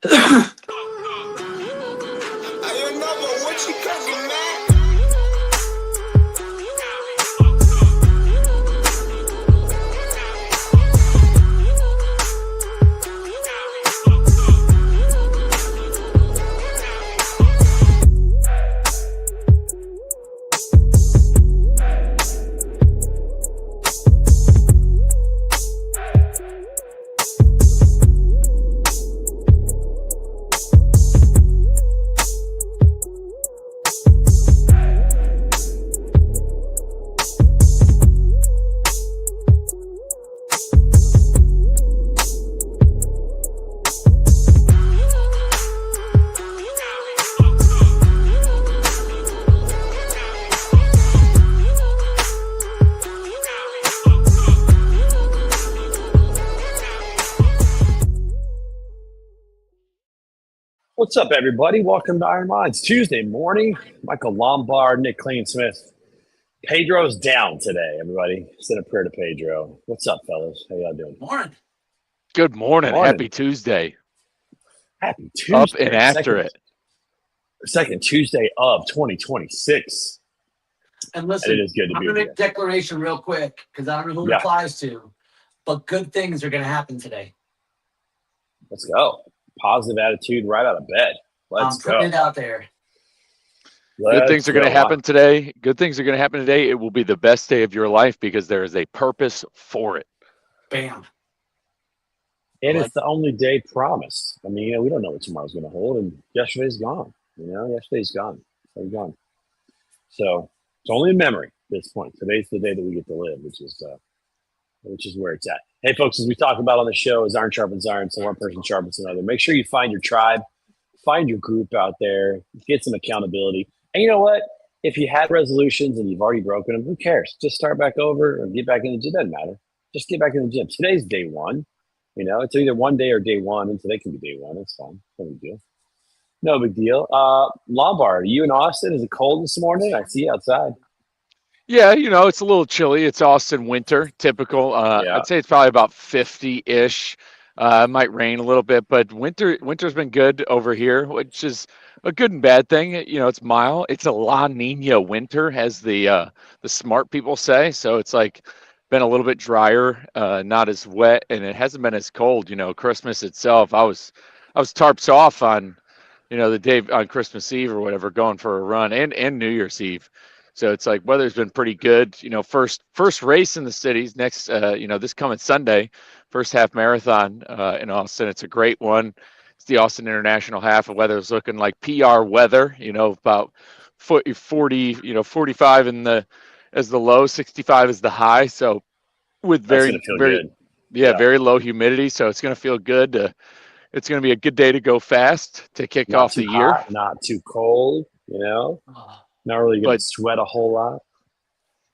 I remember what you cooking, man. What's up, everybody? Welcome to Iron Minds. Tuesday morning, Michael Lombard, Nick Clean-Smith. Pedro's down today, everybody. Send a prayer to Pedro. What's up, fellas? How y'all doing? Morning. Good morning. Morning. Happy Tuesday. Happy Tuesday. Up and after it. Second Tuesday of 2026. And listen, And it is good to I'm be going to here. make a declaration real quick because I don't know who it Yeah. applies to, but good things are going to happen today. Let's go. Positive attitude right out of bed. Let's I'm putting go. it out there. Good things are going to go. happen today. Good things are going to happen today. It will be the best day of your life because there is a purpose for it. Bam. And it's the only day promised. I mean, we don't know what tomorrow's going to hold, and yesterday's gone. Yesterday's gone. It's gone. So it's only a memory at this point. Today's the day that we get to live, which is where it's at. Hey, folks, as we talk about on the show, is iron sharpens iron, so one person sharpens another. Make sure you find your tribe, find your group out there, get some accountability. And you know what? If you had resolutions and you've already broken them, who cares? Just start back over or get back in the gym. Doesn't matter. Just get back in the gym. Today's day one. It's either one day or day one, and today can be day one. It's fine. No big deal. No big deal. Lombard, are you in Austin? Is it cold this morning? I see you outside. Yeah, it's a little chilly. It's Austin winter, typical. Yeah. I'd say it's probably about 50-ish. It might rain a little bit, but winter's been good over here, which is a good and bad thing. It's mild. It's a La Nina winter, as the smart people say. So it's like been a little bit drier, not as wet, and it hasn't been as cold. Christmas itself, I was tarps off on, the day on Christmas Eve or whatever, going for a run, and New Year's Eve. So it's like weather's been pretty good. First race in the cities next, this coming Sunday, first half marathon in Austin. It's a great one. It's the Austin International Half. The weather's looking like PR weather. About 40, 45 as the low, 65 is the high. So with That's gonna feel good. very low humidity. So it's gonna feel good. It's gonna be a good day to go fast to kick Not off too the year. hot, not too cold. Not really going to sweat a whole lot.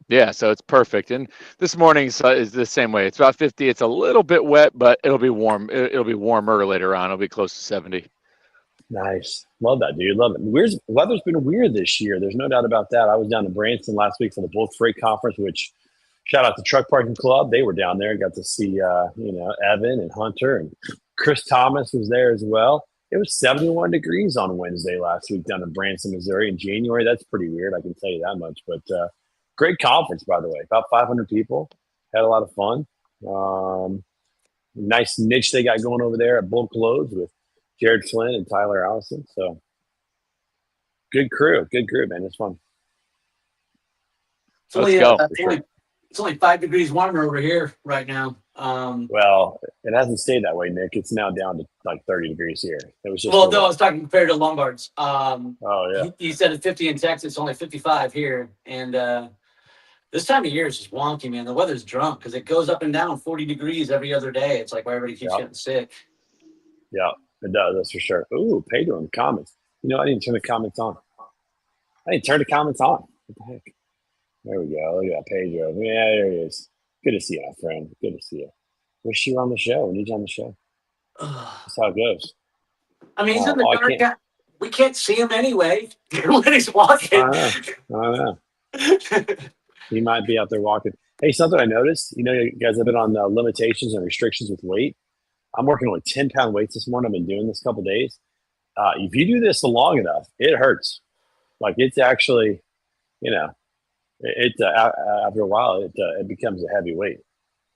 Yeah, so it's perfect. And this morning is the same way. It's about 50. It's a little bit wet, but it'll be warm. It'll be warmer later on. It'll be close to 70. Nice. Love that, dude. Love it. Weather's been weird this year. There's no doubt about that. I was down in Branson last week for the Bulk Freight Conference, which shout out to Truck Parking Club. They were down there. Got to see, Evan and Hunter, and Chris Thomas was there as well. It was 71 degrees on Wednesday last week down in Branson, Missouri in January. That's pretty weird. I can tell you that much. But great conference, by the way. About 500 people. Had a lot of fun. Nice niche they got going over there at Bulk Loads with Jared Flynn and Tyler Allison. So good crew, man. It's fun. It's only 5 degrees warmer over here right now. Well, it hasn't stayed that way, Nick. It's now down to like 30 degrees here. It was just no, I was talking compared to Lombard's. Oh yeah. You said it's 50 in Texas, only 55 here, and this time of year is just wonky, man. The weather's drunk because it goes up and down 40 degrees every other day. It's like why everybody keeps getting sick. Yeah, it does. That's for sure. Ooh, Pedro in the comments. I didn't turn the comments on. What the heck? There we go. Look at that, Pedro. Yeah, there he is. Good to see you, my friend. Good to see you. Wish you were on the show. We need you on the show. That's how it goes. I mean, he's in the dark. We can't see him anyway when he's walking. I know. He might be out there walking. Hey, something I noticed. You guys have been on limitations and restrictions with weight. I'm working on 10-pound weights this morning. I've been doing this a couple days. If you do this long enough, it hurts. Like it's actually, after a while, it becomes a heavy weight.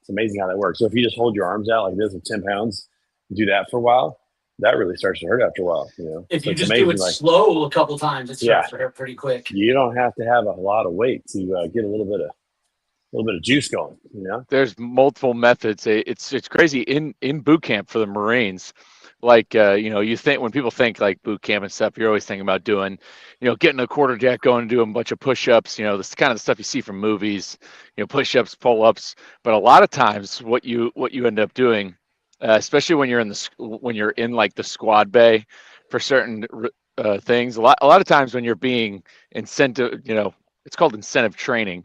It's amazing how that works. So if you just hold your arms out like this with 10 pounds, do that for a while, that really starts to hurt after a while. If So you it's just amazing, do it like, slow a couple times, it starts to hurt pretty quick. you don't have to have a lot of weight to get a little bit of juice going. There's multiple methods. It's crazy in boot camp for the Marines. Like you think when people think like boot camp and stuff, you're always thinking about doing, getting a quarter jack going and doing a bunch of push-ups. This kind of the stuff you see from movies. Push-ups, pull-ups. But a lot of times, what you end up doing, especially when you're in like the squad bay for certain things, a lot of times when you're being incentive, it's called incentive training.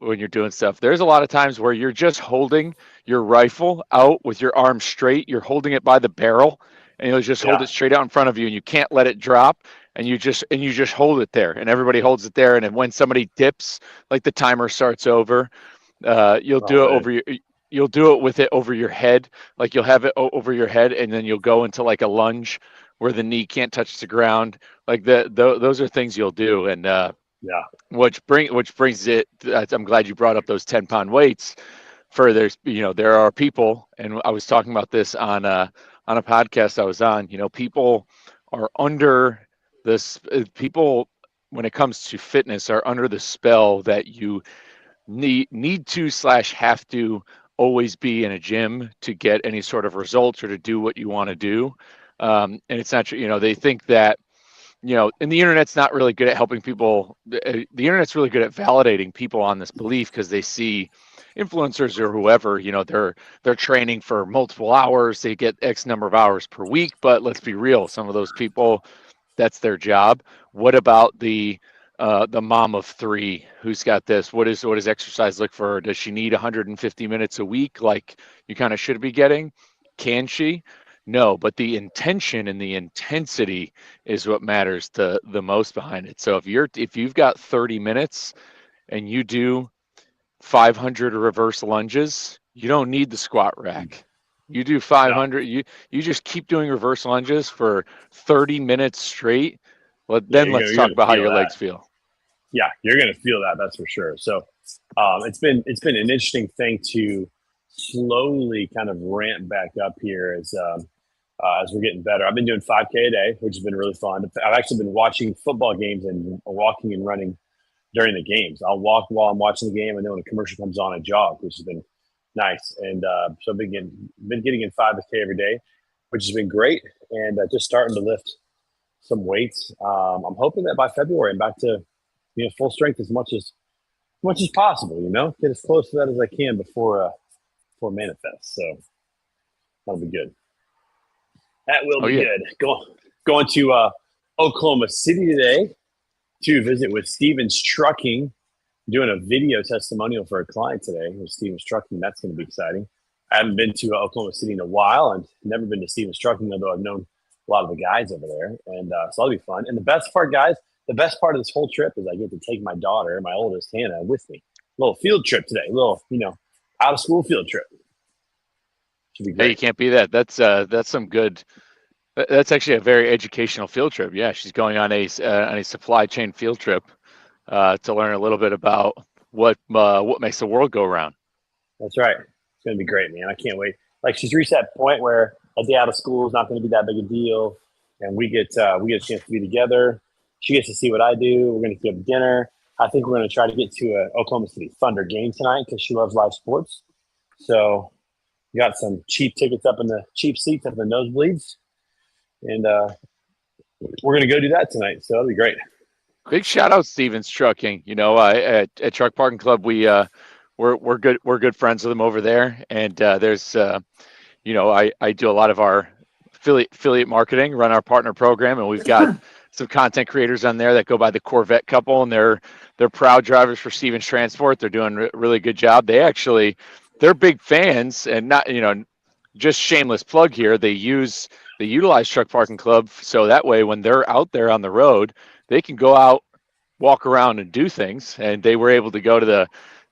When you're doing stuff, there's a lot of times where you're just holding your rifle out with your arm straight. You're holding it by the barrel, and you'll just hold it straight out in front of you, and you can't let it drop. And you just hold it there, and everybody holds it there. And then when somebody dips, like the timer starts over, you'll do it with it over your head. Like you'll have it over your head, and then you'll go into like a lunge where the knee can't touch the ground. Like those are things you'll do, and which brings it. I'm glad you brought up those 10-pound weights. There are people, and I was talking about this on a podcast I was on. People are under this. People, when it comes to fitness, are under the spell that you need to / have to always be in a gym to get any sort of results or to do what you want to do. And it's not true. They think that. And the internet's not really good at helping people. The internet's really good at validating people on this belief because they see influencers or whoever, they're training for multiple hours. They get X number of hours per week. But let's be real, some of those people, that's their job. What about the mom of 3 who's got this? What does exercise look for her? Does she need 150 minutes a week like you kind of should be getting? Can she? No, but the intention and the intensity is what matters the most behind it. So if you've got 30 minutes and you do 500 reverse lunges, you don't need the squat rack. You do 500. You just keep doing reverse lunges for 30 minutes straight. Then let's talk about how your legs feel. Yeah, you're gonna feel that. That's for sure. So it's been an interesting thing to slowly kind of ramp back up here as we're getting better. I've been doing 5K a day, which has been really fun. I've actually been watching football games and walking and running during the games. I'll walk while I'm watching the game, and then when a commercial comes on, I jog, which has been nice. And so I've been getting in 5K every day, which has been great. And just starting to lift some weights. I'm hoping that by February I'm back to full strength as much as possible. Get as close to that as I can before manifest. So that'll be good. That will be good. Going to Oklahoma City today to visit with Stevens Trucking, doing a video testimonial for a client today with Stevens Trucking. That's going to be exciting. I haven't been to Oklahoma City in a while and never been to Stevens Trucking, although I've known a lot of the guys over there. And so that'll be fun. And the best part, guys, of this whole trip is I get to take my daughter, my oldest, Hannah, with me. A little field trip today, out of school field trip. Should be great. Hey, you can't beat that. That's some good. That's actually a very educational field trip. Yeah, she's going on a supply chain field trip to learn a little bit about what makes the world go around. That's right. It's going to be great, man. I can't wait. Like she's reached that point where a day out of school is not going to be that big a deal, and we get a chance to be together. She gets to see what I do. We're going to get dinner. I think we're going to try to get to a Oklahoma City Thunder game tonight because she loves live sports. So we got some cheap tickets up in the cheap seats up in the nosebleeds. And we're going to go do that tonight. So that'll be great. Big shout out Stevens Trucking. At Truck Parking Club, we're good friends with them over there. And there's, I do a lot of our affiliate marketing, run our partner program, and we've got some content creators on there that go by the Corvette couple, and they're proud drivers for Stevens Transport. They're doing a really good job. They're big fans, and not, just shameless plug here. They utilize Truck Parking Club, so that way when they're out there on the road, they can go out, walk around, and do things. And they were able to go to the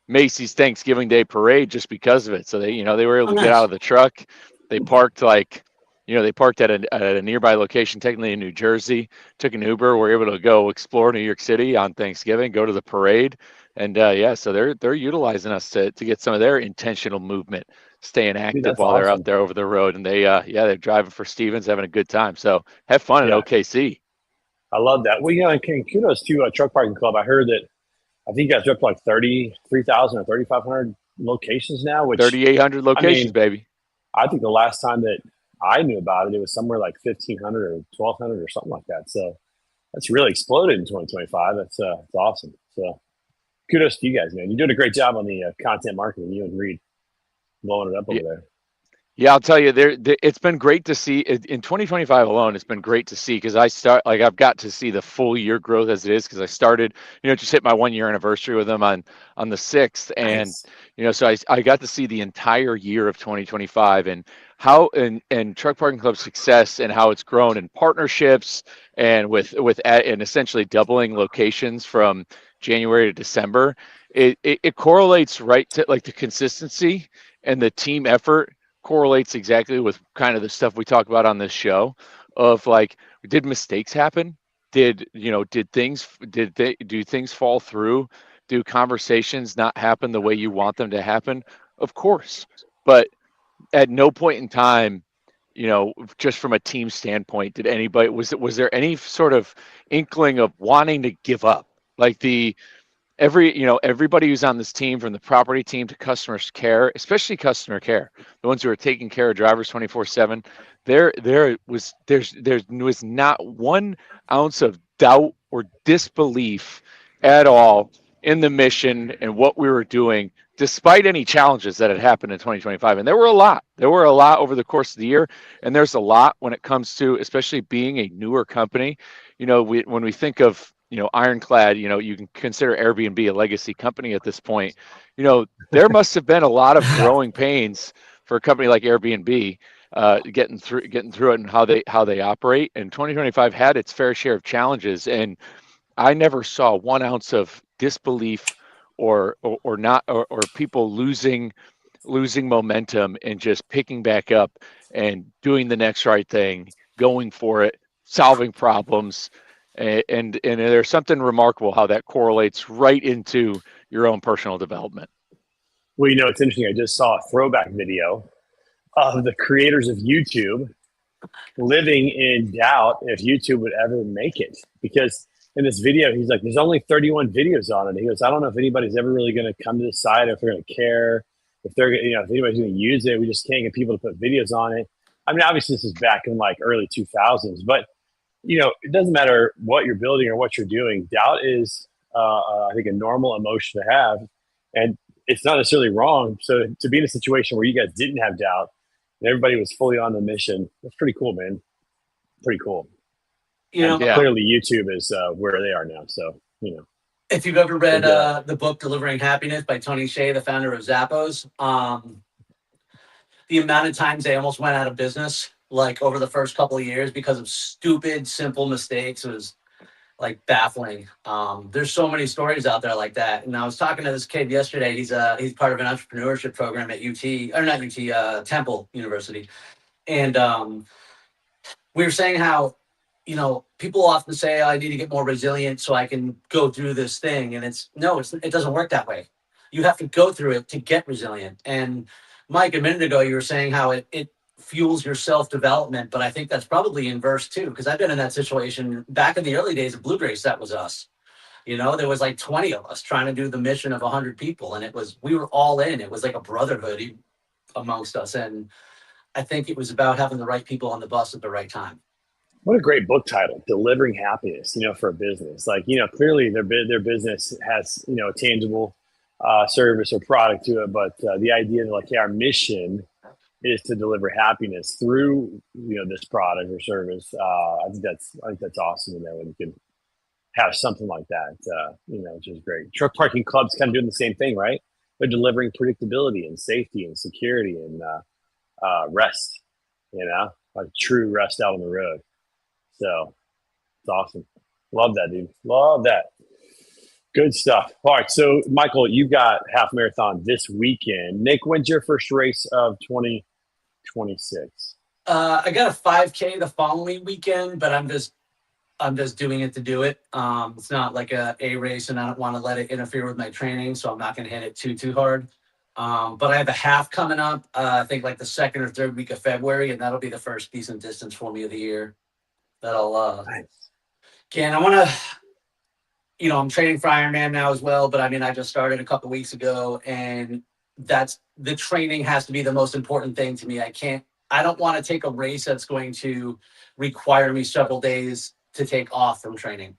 Macy's Thanksgiving Day Parade just because of it. So they were able to get out of the truck. They parked like, they parked at a nearby location, technically in New Jersey, took an Uber, were able to go explore New York City on Thanksgiving, go to the parade. And so they're utilizing us to get some of their intentional movement, staying active that's while they're out awesome. there over the road. And they're driving for Stevens, having a good time. So have fun Yeah. at OKC. I love that. Well, and kudos to Truck Parking Club. I heard that I think you guys are up to like 33,000 or 3,500 locations now, which 3,800 locations, baby. I think the last time that I knew about it, it was somewhere like 1,500 or 1,200 or something like that. So that's really exploded in 2025. That's awesome. So kudos to you guys, man. You're doing a great job on the content marketing. You and Reed blowing it up over there. Yeah, I'll tell you, it's been great to see in 2025 alone. It's been great to see because I've got to see the full year growth as it is because I started, just hit my 1 year anniversary with them on the 6th, and Nice. so I got to see the entire year of 2025 and how and Truck Parking Club's success and how it's grown in partnerships and and essentially doubling locations from January to December. It correlates right to like the consistency and the team effort correlates exactly with kind of the stuff we talk about on this show of like, did mistakes happen? Do things fall through? Do conversations not happen the way you want them to happen? Of course. But at no point in time, just from a team standpoint, was there any sort of inkling of wanting to give up? Like everybody who's on this team, from the property team to customer care, especially customer care, the ones who are taking care of drivers 24/7, there was not 1 ounce of doubt or disbelief at all in the mission and what we were doing, despite any challenges that had happened in 2025. And there were a lot over the course of the year, and there's a lot when it comes to especially being a newer company. When we think of Ironclad, you can consider Airbnb a legacy company at this point. There must have been a lot of growing pains for a company like Airbnb, getting through it and how they operate. And 2025 had its fair share of challenges, and I never saw 1 ounce of disbelief or people losing momentum and just picking back up and doing the next right thing, going for it, solving problems. And there's something remarkable how that correlates right into your own personal development. Well, it's interesting. I just saw a throwback video of the creators of YouTube living in doubt if YouTube would ever make it. Because in this video, he's like, there's only 31 videos on it. He goes, I don't know if anybody's ever really going to come to the site, if they're going to care, if they're, if anybody's going to use it. We just can't get people to put videos on it. I mean, obviously this is back in like early 2000s, but it doesn't matter what you're building or what you're doing. Doubt is, I think, a normal emotion to have, and it's not necessarily wrong. So to be in a situation where you guys didn't have doubt and everybody was fully on the mission, that's pretty cool, man. Pretty cool. Clearly YouTube is where they are now. So, If you've ever read the book Delivering Happiness by Tony Hsieh, the founder of Zappos, the amount of times they almost went out of business, like over the first couple of years because of stupid, simple mistakes, was like baffling. There's so many stories out there like that. And I was talking to this kid yesterday. He's part of an entrepreneurship program at Temple University. And we were saying how, people often say, I need to get more resilient so I can go through this thing. And it doesn't work that way. You have to go through it to get resilient. And Mike, a minute ago, you were saying how it fuels your self-development, but I think that's probably inverse too, because I've been in that situation back in the early days of Blue Grace. That was us. There was like 20 of us trying to do the mission of 100 people, and we were all in. It was like a brotherhood amongst us, and I think it was about having the right people on the bus at the right time. What a great book title, Delivering Happiness, for a business. Like, clearly their business has, a tangible service or product to it, but the idea that like, our mission is to deliver happiness through, this product or service. I think that's awesome, when you can have something like that, which is great. Truck Parking Club's kind of doing the same thing, right? They're delivering predictability and safety and security and rest, like true rest out on the road. So it's awesome. Love that, dude. Love that. Good stuff. All right. So, Michael, you got half marathon this weekend. Nick, when's your first race of 2025? 26? I got a 5K the following weekend, but I'm just doing it to do it. It's not like a race, and I don't want to let it interfere with my training, so I'm not going to hit it too hard. But I have a half coming up. I think like the second or third week of February, and that'll be the first decent distance for me of the year. That'll Nice. again. I want to. I'm training for Ironman now as well, but I mean, I just started a couple weeks ago, and that's the training has to be the most important thing to me. I don't want to take a race that's going to require me several days to take off from training.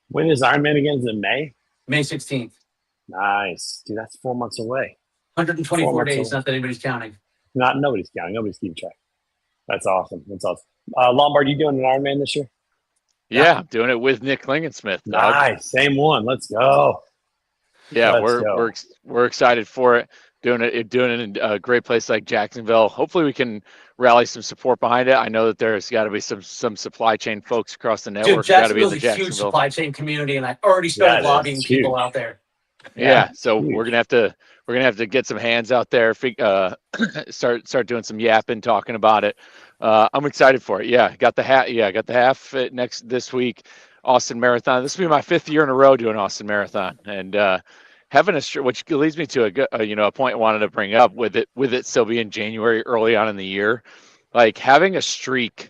When is Ironman again? Is it May? May 16th, Nice. Dude, that's 4 months away. 124 months days, away. not that anybody's counting. Nobody's counting. Nobody's keeping track. That's awesome. That's awesome. Lombard, you doing an Ironman this year? Yeah, I'm doing it with Nick Klingensmith. Dog. Nice. Same one. Let's go. Yeah, Let's go. we're excited for it. Doing it in a great place like Jacksonville. Hopefully, we can rally some support behind it. I know that there's got to be some supply chain folks across the network. Dude, Got to be in Jacksonville's the a huge Jacksonville. supply chain community, and I already started Yeah, it is. lobbying It's people huge. out there. Yeah, so huge. we're gonna have to get some hands out there. Start doing some yapping, talking about it. I'm excited for it. Yeah, got the hat. Yeah, got the half this week. Austin Marathon. This will be my 5th year in a row doing Austin Marathon, and having which leads me to a point I wanted to bring up with it still being January early on in the year, like having a streak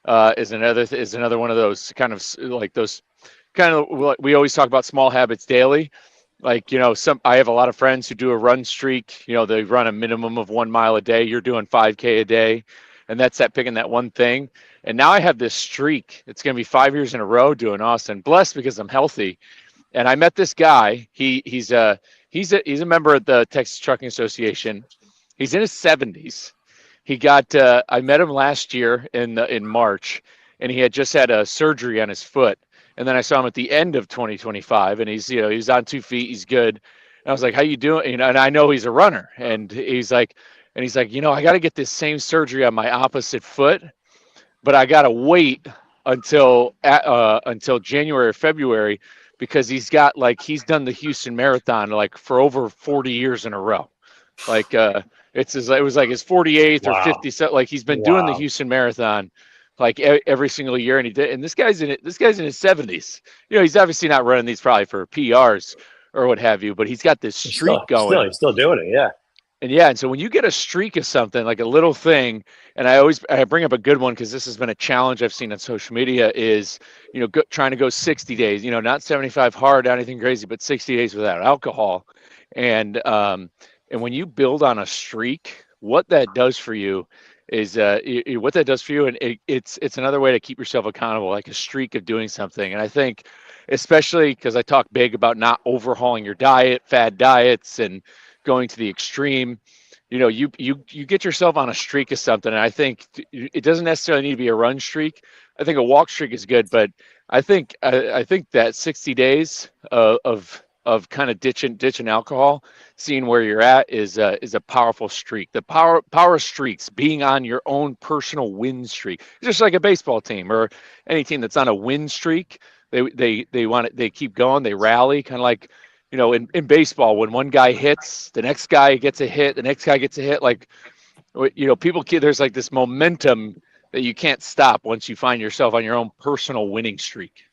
is another one of those kind of like those kind of we always talk about small habits daily. Like, I have a lot of friends who do a run streak. They run a minimum of 1 mile a day. You're doing 5K a day, and that's picking that one thing. And now I have this streak. It's going to be 5 years in a row doing Austin. Blessed because I'm healthy. And I met this guy. He's a member of the Texas Trucking Association. He's in his 70s. I met him last year in March, and he had just had a surgery on his foot. And then I saw him at the end of 2025, and he's on 2 feet. He's good. And I was like, "How you doing?" And I know he's a runner, and he's like, I got to get this same surgery on my opposite foot, but I got to wait until January or February because he's done the Houston Marathon like for over 40 years in a row. Like it was like his 48th or 50th. Like he's been doing the Houston Marathon like every single year, and he did. And this guy's in his 70s. He's obviously not running these probably for PRs or what have you, but he's got this streak going. He's still doing it, yeah. And so when you get a streak of something, like a little thing, and I bring up a good one because this has been a challenge I've seen on social media is, trying to go 60 days, not 75 hard, not anything crazy, but 60 days without alcohol. And when you build on a streak, what that does for you is and it's another way to keep yourself accountable, like a streak of doing something. And I think, especially because I talk big about not overhauling your diet, fad diets, and going to the extreme, you get yourself on a streak of something. And I think it doesn't necessarily need to be a run streak. I think a walk streak is good, but I think that 60 days of kind of ditching alcohol, seeing where you're at is a powerful streak. The power streaks, being on your own personal win streak, just like a baseball team or any team that's on a win streak. They keep going, they rally, kind of like, in baseball, when one guy hits, the next guy gets a hit, the next guy gets a hit. Like, there's like this momentum that you can't stop once you find yourself on your own personal winning streak.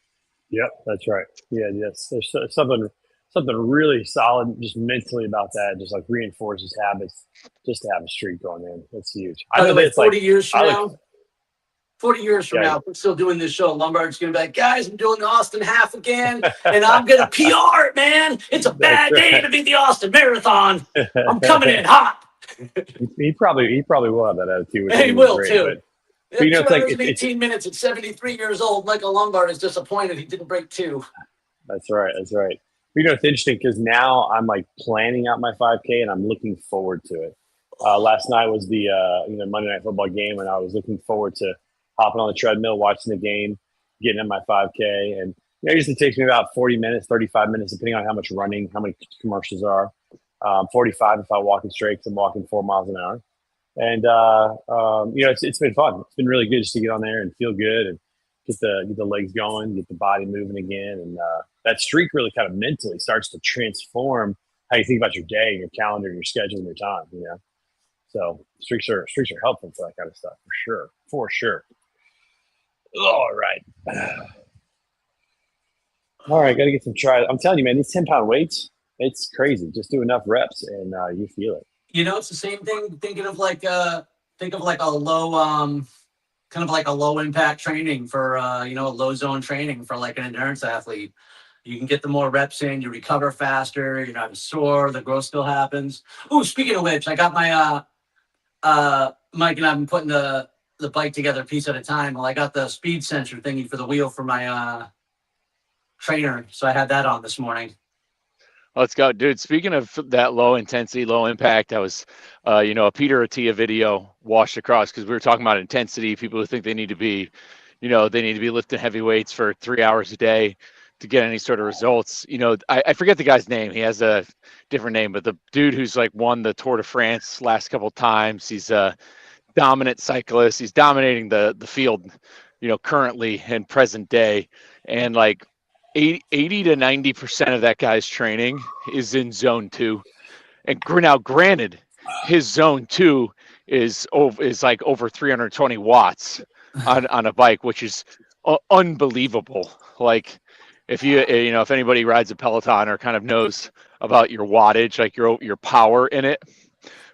Yep, that's right. Yeah, yes. There's something really solid just mentally about that. Just like reinforces habits, just to have a streak going in. That's huge. I know that 40 years from now. 40 years from Yeah. now, we're still doing this show. Lombard's going to be like, guys, I'm doing the Austin half again, and I'm going to PR it, man. It's a bad day to beat the Austin Marathon. I'm coming in hot. He probably will have that attitude. which He is will, great, too. But you know, it's like 18 minutes at 73 years old. Michael Lombard is disappointed he didn't break 2. That's right. That's right. It's interesting because now I'm like planning out my 5K and I'm looking forward to it. Last night was the Monday Night Football game, and I was looking forward to hopping on the treadmill, watching the game, getting in my 5K. And it usually takes me about 40 minutes, 35 minutes, depending on how much running, how many commercials are. 45 if I'm walking straight, because I'm walking 4 miles an hour. And it's been fun. It's been really good just to get on there and feel good and get the legs going, get the body moving again. And that streak really kind of mentally starts to transform how you think about your day, your calendar, your schedule, and your time. So streaks are helpful for that kind of stuff for sure. All right. All right, got to get some tries. I'm telling you, man, these 10-pound weights, it's crazy. Just do enough reps and you feel it. You know, it's the same thing. Think of like a low, kind of like a low impact training for, a low zone training for like an endurance athlete. You can get the more reps in, you recover faster, you're not as sore, the growth still happens. Oh, speaking of which, I got my, Mike and I've been putting the bike together piece at a time. Well, I got the speed sensor thingy for the wheel for my, trainer. So I had that on this morning. Let's go, dude. Speaking of that low intensity, low impact, I was, a Peter Attia video washed across because we were talking about intensity. People who think they need to be, they need to be lifting heavy weights for 3 hours a day to get any sort of results. I forget the guy's name. He has a different name, but the dude who's like won the Tour de France last couple of times. He's a dominant cyclist. He's dominating the field, currently in present day, and like 80 to 90% of that guy's training is in zone 2. And now granted, his zone 2 is like over 320 watts on a bike, which is unbelievable. Like if if anybody rides a Peloton or kind of knows about your wattage, like your power in it.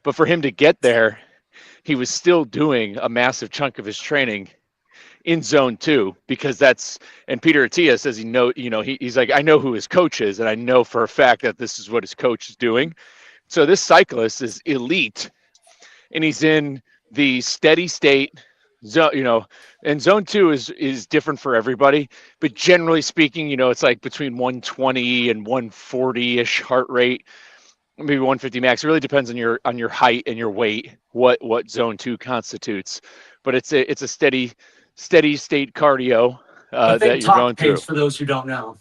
But for him to get there, he was still doing a massive chunk of his training in zone 2, because and Peter Attia says he's like, I know who his coach is, and I know for a fact that this is what his coach is doing. So this cyclist is elite, and he's in the steady state zone, and zone 2 is different for everybody, but generally speaking, it's like between 120 and 140-ish heart rate, maybe 150 max. It really depends on your height and your weight, what zone 2 constitutes, but it's a steady state cardio that you're going through. For those who don't know.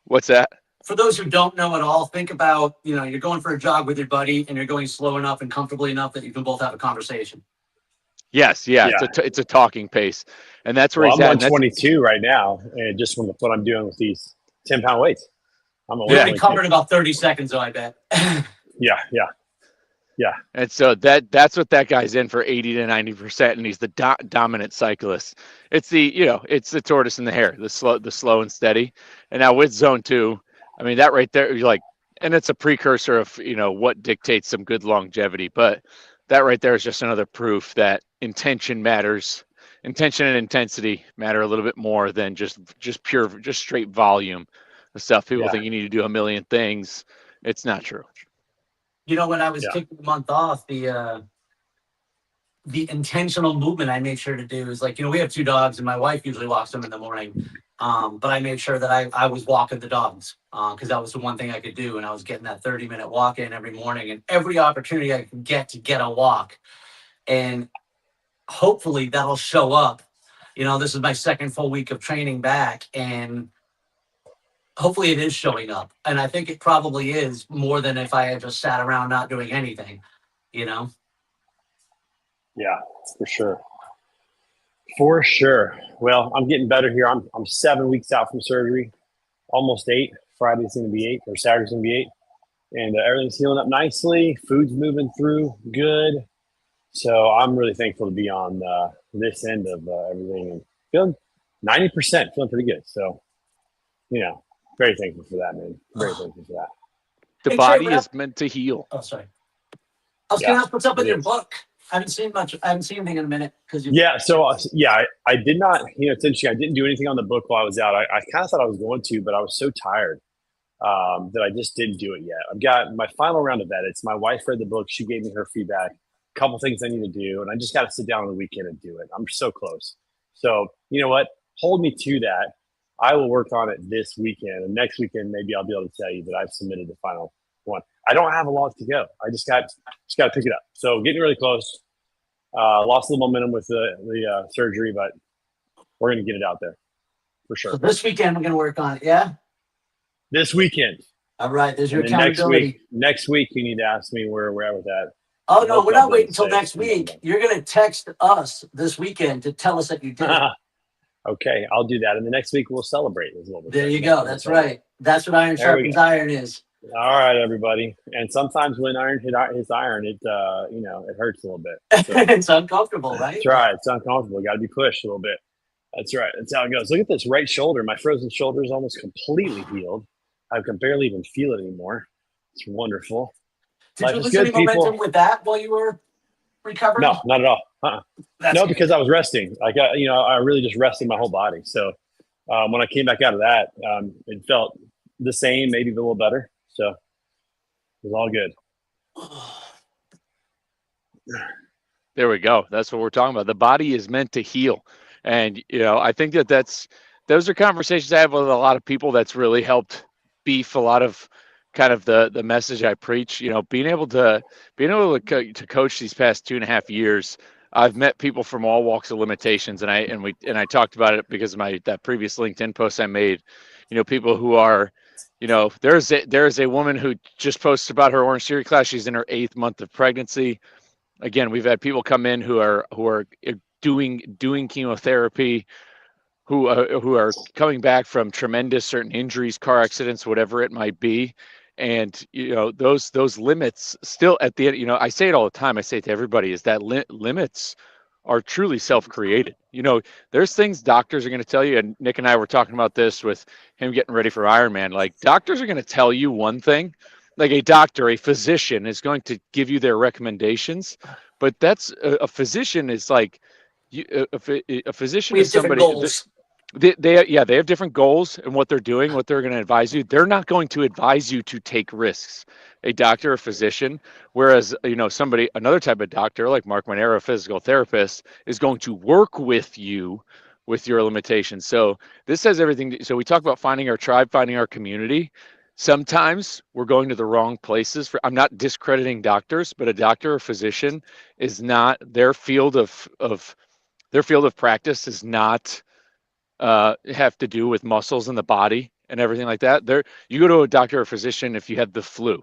What's that? For those who don't know at all, think about, you're going for a jog with your buddy and you're going slow enough and comfortably enough that you can both have a conversation. Yes, yeah. It's a talking pace, and that's where he's at. I'm 122 right now, and just from what I'm doing with these 10-pound weights, I'm We'll be covered in about 30 seconds, though, I bet. Yeah. And so that's what that guy's in for 80 to 90%, and he's the dominant cyclist. It's it's the tortoise and the hare, the slow and steady. And now with zone 2, I mean, that right there, you're like, and it's a precursor of what dictates some good longevity. But that right there is just another proof that intention matters. Intention and intensity matter a little bit more than just straight volume of stuff. People think you need to do a million things. It's not true. When I was taking the month off, the intentional movement I made sure to do is like, we have 2 dogs and my wife usually walks them in the morning. But I made sure that I was walking the dogs because that was the one thing I could do. And I was getting that 30-minute walk in every morning, and every opportunity I could get to get a walk. And hopefully that'll show up. This is my second full week of training back, and hopefully it is showing up. And I think it probably is more than if I had just sat around not doing anything, Yeah, for sure. Well, I'm getting better here. I'm 7 weeks out from surgery, almost 8. Friday's going to be 8, or Saturday's going to be 8. And everything's healing up nicely. Food's moving through good. So I'm really thankful to be on this end of everything and feeling 90%, feeling pretty good. So, very thankful for that, man. Very thankful for that. The body is meant to heal. Oh, sorry. I was going to ask what's up with your book. I haven't seen anything in a minute. I did not, it's interesting. I didn't do anything on the book while I was out. I kind of thought I was going to, but I was so tired that I just didn't do it yet. I've got my final round of edits. My wife read the book. She gave me her feedback, a couple things I need to do, and I just got to sit down on the weekend and do it. I'm so close. So you know what? Hold me to that. I will work on it this weekend, and next weekend maybe I'll be able to tell you that I've submitted the final one. I don't have a lot to go. I just got to pick it up. So getting really close. Lost a little momentum with the surgery, but we're going to get it out there for sure. So this weekend we're going to work on it, yeah? This weekend. All right, there's your accountability. Next week you need to ask me where we're at with that. Oh, no, we're not waiting until next week. You're going to text us this weekend to tell us that you did it. Okay, I'll do that. And the next week we'll celebrate. There you go. That's right. That's what iron sharpens iron is. All right, everybody. And sometimes when iron hits iron, it it hurts a little bit. So It's uncomfortable, right? that's right. It's uncomfortable. Got to be pushed a little bit. That's right. That's how it goes. Look at this right shoulder. My frozen shoulder is almost completely healed. I can barely even feel it anymore. It's wonderful. Did Life you is lose good, any momentum people. with that while you were recovering? No, not at all. That's No, good. because I was resting. I really just rested my whole body. So when I came back out of that, it felt the same, maybe a little better. So it was all good. There we go. That's what we're talking about. The body is meant to heal. And, I think those are conversations I have with a lot of people that's really helped beef a lot of kind of the message I preach, being able to coach these past 2.5 years. I've met people from all walks of limitations, and I talked about it because of that previous LinkedIn post I made. People who are, there's a woman who just posted about her Orange Theory class. She's in her 8th month of pregnancy. Again, we've had people come in who are doing chemotherapy, who are coming back from tremendous certain injuries, car accidents, whatever it might be. And those limits still at the end, I say it all the time, I say it to everybody, is that limits are truly self-created. There's things doctors are going to tell you, and Nick and I were talking about this with him getting ready for Ironman. Like, doctors are going to tell you one thing, like a physician is going to give you their recommendations, but that's a physician is like a physician We is have different somebody goals. they have different goals and what they're doing, what they're going to advise you. They're not going to advise you to take risks. A doctor, a physician, whereas another type of doctor like Mark Monero, a physical therapist, is going to work with you with your limitations. So this has everything. So we talk about finding our tribe, finding our community. Sometimes we're going to the wrong places. I'm not discrediting doctors, but a doctor or physician is not their field of practice is not have to do with muscles in the body and everything like that. You go to a doctor or physician if you have the flu,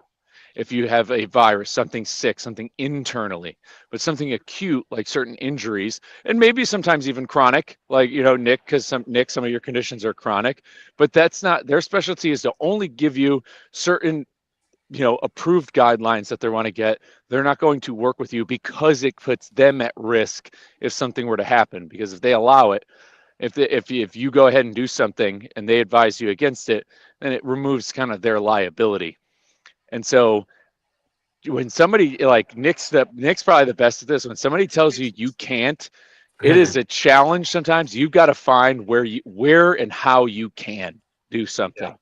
if you have a virus, something sick, something internally, but something acute like certain injuries, and maybe sometimes even chronic, like Nick, because some of your conditions are chronic, but that's not their specialty. Is to only give you certain approved guidelines that they want to get. They're not going to work with you because it puts them at risk if something were to happen, because if they allow it, if you go ahead and do something and they advise you against it, then it removes kind of their liability. And so when somebody like Nick's probably the best at this. When somebody tells you you can't, it is a challenge. Sometimes you've got to find where and how you can do something.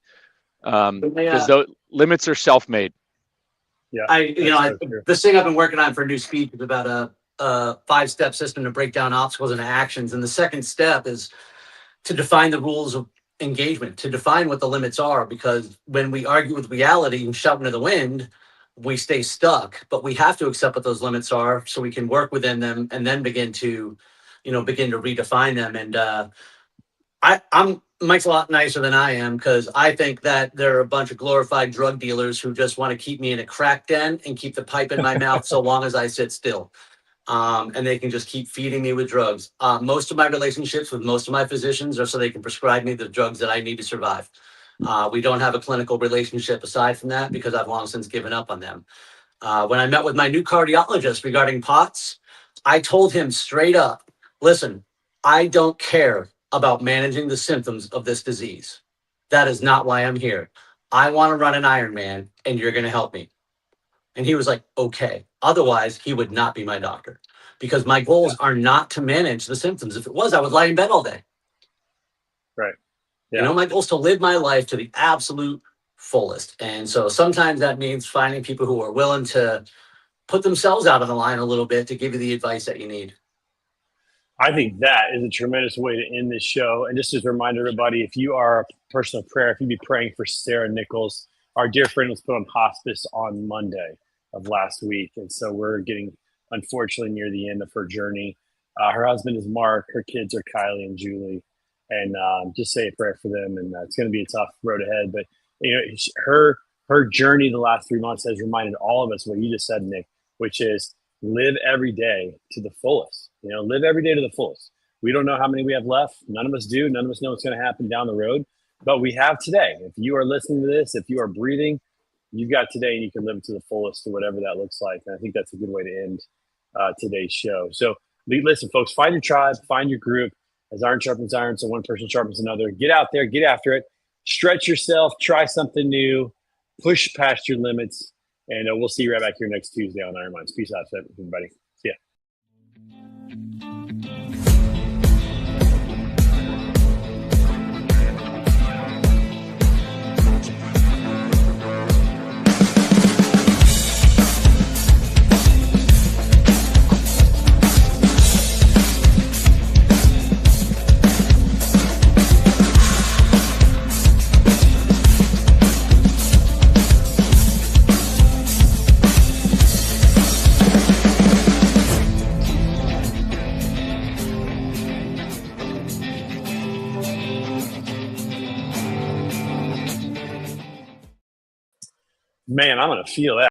Because those limits are self-made. Yeah. This thing I've been working on for New Speed is about a 5-step system to break down obstacles into actions. And the second step is to define the rules of engagement, to define what the limits are, because when we argue with reality and shout into the wind, we stay stuck. But we have to accept what those limits are so we can work within them and then begin to redefine them. And Mike's a lot nicer than I am, because I think that there are a bunch of glorified drug dealers who just want to keep me in a crack den and keep the pipe in my mouth so long as I sit still. And they can just keep feeding me with drugs. Most of my relationships with most of my physicians are so they can prescribe me the drugs that I need to survive. We don't have a clinical relationship aside from that, because I've long since given up on them. When I met with my new cardiologist regarding POTS, I told him straight up, listen, I don't care about managing the symptoms of this disease. That is not why I'm here. I want to run an Ironman, and you're going to help me. And he was like, okay. Otherwise, he would not be my doctor, because my goals are not to manage the symptoms. If it was, I would lie in bed all day. Right. Yeah. My goal is to live my life to the absolute fullest. And so sometimes that means finding people who are willing to put themselves out on the line a little bit to give you the advice that you need. I think that is a tremendous way to end this show. And just as a reminder, everybody, if you are a person of prayer, if you be praying for Sarah Nichols, our dear friend was put on hospice on Monday of last week. And so we're getting, unfortunately, near the end of her journey. Her husband is Mark. Her kids are Kylie and Julie. And just say a prayer for them. And it's going to be a tough road ahead. But her journey the last 3 months has reminded all of us what you just said, Nick, which is live every day to the fullest. Live every day to the fullest. We don't know how many we have left. None of us do. None of us know what's going to happen down the road. But we have today. If you are listening to this, if you are breathing, you've got today, and you can live it to the fullest, to whatever that looks like. And I think that's a good way to end today's show. So listen, folks, find your tribe, find your group. As iron sharpens iron, so one person sharpens another. Get out there, get after it, stretch yourself, try something new, push past your limits, and we'll see you right back here next Tuesday on Iron Minds. Peace out, everybody. See ya. Man, I'm going to feel that.